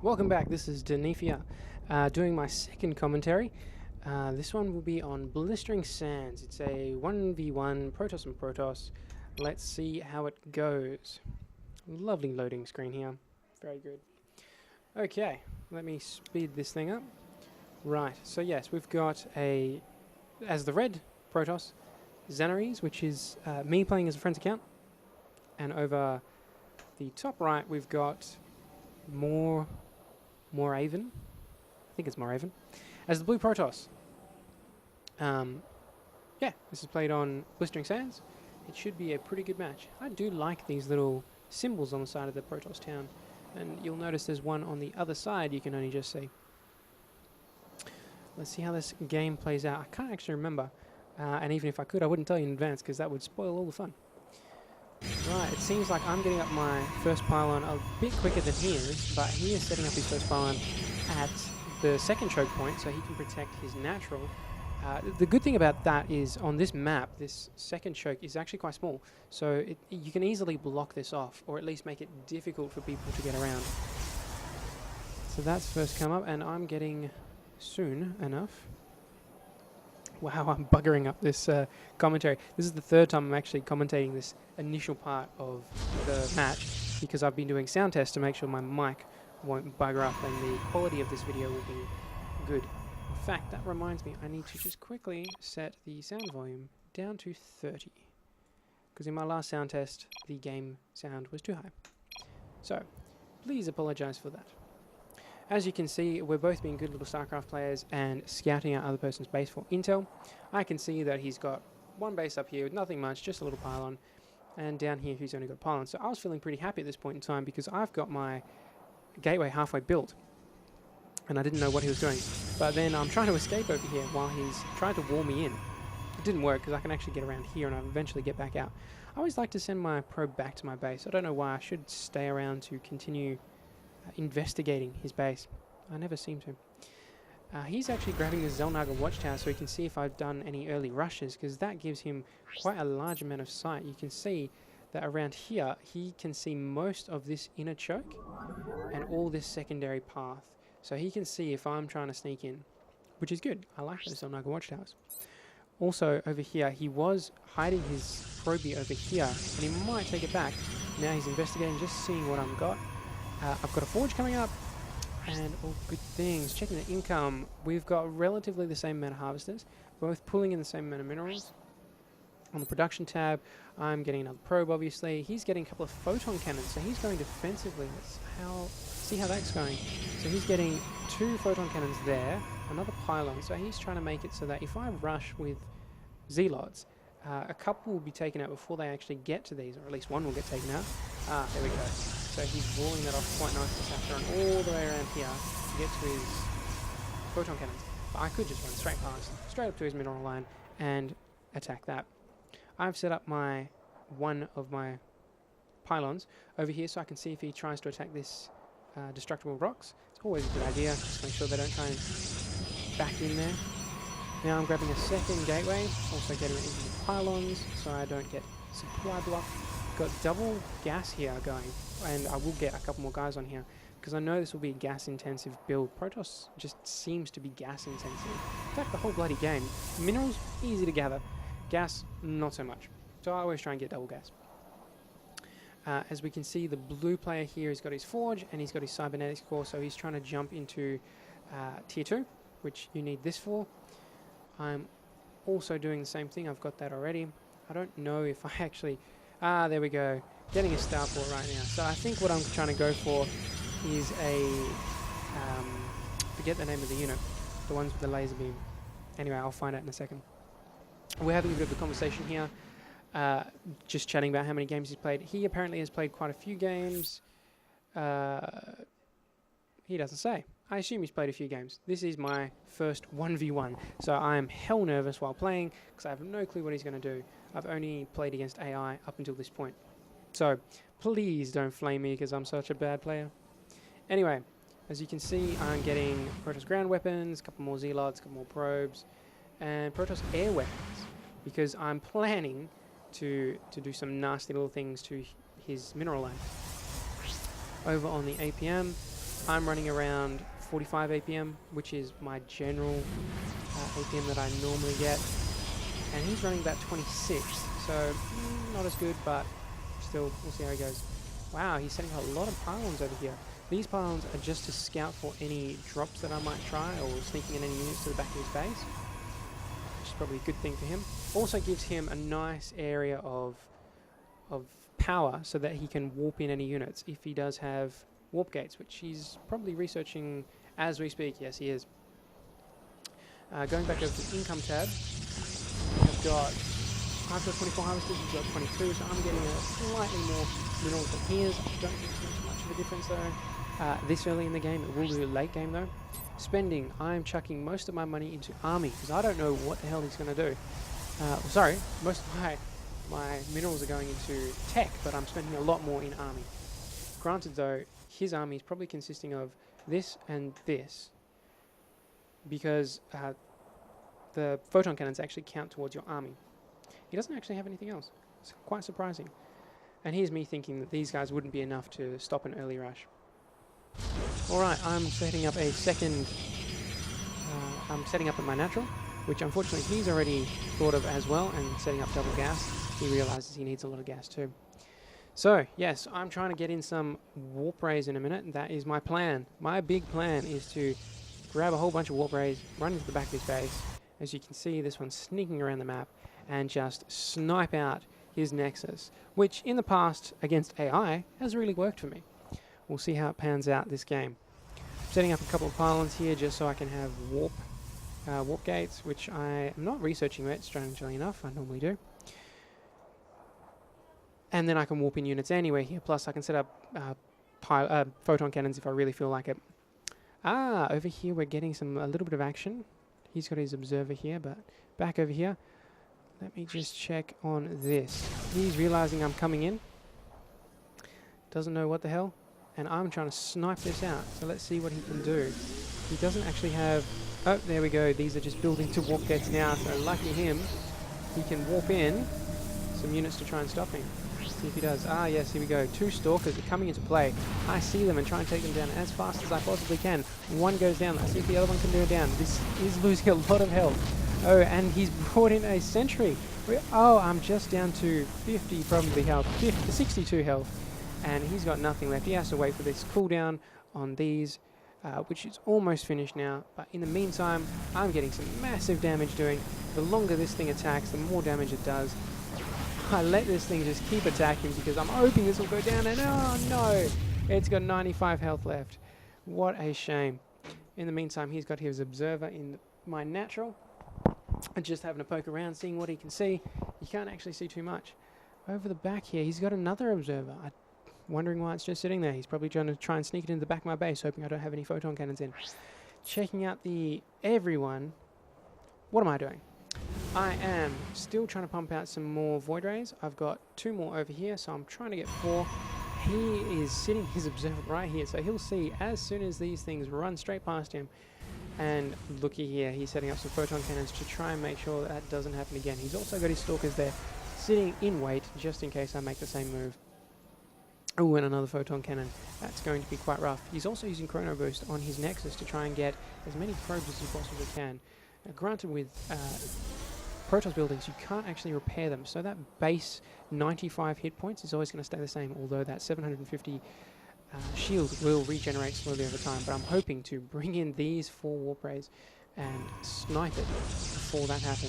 Welcome back, this is Denifia, doing my second commentary. This one will be on Blistering Sands. It's a 1v1 Protoss and Protoss. Let's see how it goes. Lovely loading screen here. Very good. Okay, let me speed this thing up. Right, so yes, we've got as the red Protoss, Xanaries, which is me playing as a friend's account. And over the top right, we've got Moraven. I think it's Moraven. As the blue Protoss. Yeah, this is played on Blistering Sands. It should be a pretty good match. I do like these little symbols on the side of the Protoss town. And you'll notice there's one on the other side you can only just see. Let's see how this game plays out. I can't actually remember. And even if I could, I wouldn't tell you in advance because that would spoil all the fun. Right, it seems like I'm getting up my first pylon a bit quicker than he is, but he is setting up his first pylon at the second choke point so he can protect his natural. The good thing about that is on this map, this second choke is actually quite small, so you can easily block this off, or at least make it difficult for people to get around. So that's first come up, and I'm getting soon enough. Wow, I'm buggering up this commentary. This is the third time I'm actually commentating this initial part of the match because I've been doing sound tests to make sure my mic won't bugger up and the quality of this video will be good. In fact, that reminds me, I need to just quickly set the sound volume down to 30 because in my last sound test, the game sound was too high. So, please apologize for that. As you can see, we're both being good little Starcraft players and scouting out other person's base for intel. I can see that he's got one base up here with nothing much, just a little pylon, and down here he's only got a pylon. So I was feeling pretty happy at this point in time because I've got my gateway halfway built, and I didn't know what he was doing. But then I'm trying to escape over here while he's trying to wall me in. It didn't work because I can actually get around here and I'll eventually get back out. I always like to send my probe back to my base. I don't know why. I should stay around to continue investigating his base. I never seem to. He's actually grabbing the Xel'Naga watchtower so he can see if I've done any early rushes, because that gives him quite a large amount of sight. You can see that around here he can see most of this inner choke and all this secondary path, so he can see if I'm trying to sneak in, which is good. I like those Xel'Naga watchtowers. Also over here he was hiding his probie over here and he might take it back. Now he's investigating, just seeing what I've got. I've got a forge coming up, and all good things. Checking the income, we've got relatively the same amount of harvesters, both pulling in the same amount of minerals. On the production tab, I'm getting another probe, obviously. He's getting a couple of photon cannons, so he's going defensively. Let's see how that's going. So he's getting 2 photon cannons there, another pylon, so he's trying to make it so that if I rush with Zealots, a couple will be taken out before they actually get to these, or at least one will get taken out. There we go. So he's walling that off quite nicely after and all the way around here to get to his photon cannons. But I could just run straight past, straight up to his mineral line and attack that. I've set up one of my pylons over here so I can see if he tries to attack this destructible rocks. It's always a good idea, just make sure they don't try and back in there. Now I'm grabbing a second gateway, also getting it into the pylons so I don't get supply block. Got double gas here going, and I will get a couple more guys on here because I know this will be a gas intensive build. Protoss just seems to be gas intensive. In fact, the whole bloody game. Minerals, easy to gather. Gas, not so much. So I always try and get double gas. As we can see, the blue player here has got his forge and he's got his cybernetics core, so he's trying to jump into tier 2, which you need this for. I'm also doing the same thing. I've got that already. I don't know if I actually... there we go. Getting a starport right now. So I think what I'm trying to go for is forget the name of the unit. The ones with the laser beam. Anyway, I'll find out in a second. We're having a bit of a conversation here. Just chatting about how many games he's played. He apparently has played quite a few games. He doesn't say. I assume he's played a few games. This is my first 1v1, so I am hell nervous while playing because I have no clue what he's going to do. I've only played against AI up until this point. So please don't flame me because I'm such a bad player. Anyway, as you can see, I'm getting Protoss ground weapons, a couple more Zealots, a couple more probes, and Protoss air weapons because I'm planning to do some nasty little things to his mineral line. Over on the APM, I'm running around 45 APM, which is my general APM that I normally get. And he's running about 26, so not as good, but still, we'll see how he goes. Wow, he's setting a lot of pylons over here. These pylons are just to scout for any drops that I might try, or sneaking in any units to the back of his base, which is probably a good thing for him. Also gives him a nice area of power so that he can warp in any units if he does have warp gates, which he's probably researching as we speak. Yes, he is. Going back over to the income tab, I've got 24 harvesters, he's got 22, so I'm getting a slightly more minerals than he is. I don't think there's much of a difference though. This early in the game, it will be late game though. Spending, I'm chucking most of my money into army, because I don't know what the hell he's going to do. Sorry, most of my minerals are going into tech, but I'm spending a lot more in army. Granted though, his army is probably consisting of this and this, because the photon cannons actually count towards your army. He doesn't actually have anything else. It's quite surprising. And here's me thinking that these guys wouldn't be enough to stop an early rush. Alright, I'm setting up a second... I'm setting up at my natural, which unfortunately he's already thought of as well, and setting up double gas. He realizes he needs a lot of gas too. So, yes, I'm trying to get in some warp rays in a minute. That is my plan. My big plan is to grab a whole bunch of warp rays, run into the back of his base. As you can see, this one's sneaking around the map, and just snipe out his nexus, which in the past against AI has really worked for me. We'll see how it pans out this game. I'm setting up a couple of pylons here just so I can have warp gates, which I am not researching yet, strangely enough. I normally do. And then I can warp in units anywhere here, plus I can set up photon cannons if I really feel like it. Over here we're getting a little bit of action. He's got his observer here, but back over here, let me just check on this. He's realizing I'm coming in. Doesn't know what the hell. And I'm trying to snipe this out. So let's see what he can do. He doesn't actually have... Oh, there we go. These are just building to warp gates now. So lucky him. He can warp in some units to try and stop him. See if he does. Yes, here we go. 2 stalkers are coming into play. I see them and try and take them down as fast as I possibly can. One goes down. Let's see if the other one can do it down. This is losing a lot of health. Oh, and he's brought in a sentry. I'm just down to 50 probably health. 62 health. And he's got nothing left. He has to wait for this cooldown on these, which is almost finished now. But in the meantime, I'm getting some massive damage doing. The longer this thing attacks, the more damage it does. I let this thing just keep attacking because I'm hoping this will go down, and oh no! It's got 95 health left. What a shame. In the meantime, he's got his observer in my natural. And just having a poke around, seeing what he can see. You can't actually see too much. Over the back here, he's got another observer. Wondering why it's just sitting there. He's probably trying to try and sneak it into the back of my base, hoping I don't have any photon cannons in. Checking out the everyone. What am I doing? I am still trying to pump out some more void rays. I've got 2 more over here, so I'm trying to get 4. He is sitting his observer right here, so he'll see as soon as these things run straight past him. And looky here, he's setting up some photon cannons to try and make sure that doesn't happen again. He's also got his stalkers there, sitting in wait, just in case I make the same move. Oh, and another photon cannon. That's going to be quite rough. He's also using Chrono Boost on his Nexus to try and get as many probes as he possibly can. Now, granted, with Protoss buildings, you can't actually repair them, so that base 95 hit points is always going to stay the same, although that 750 shield will regenerate slowly over time. But I'm hoping to bring in these 4 warp rays and snipe it before that happens.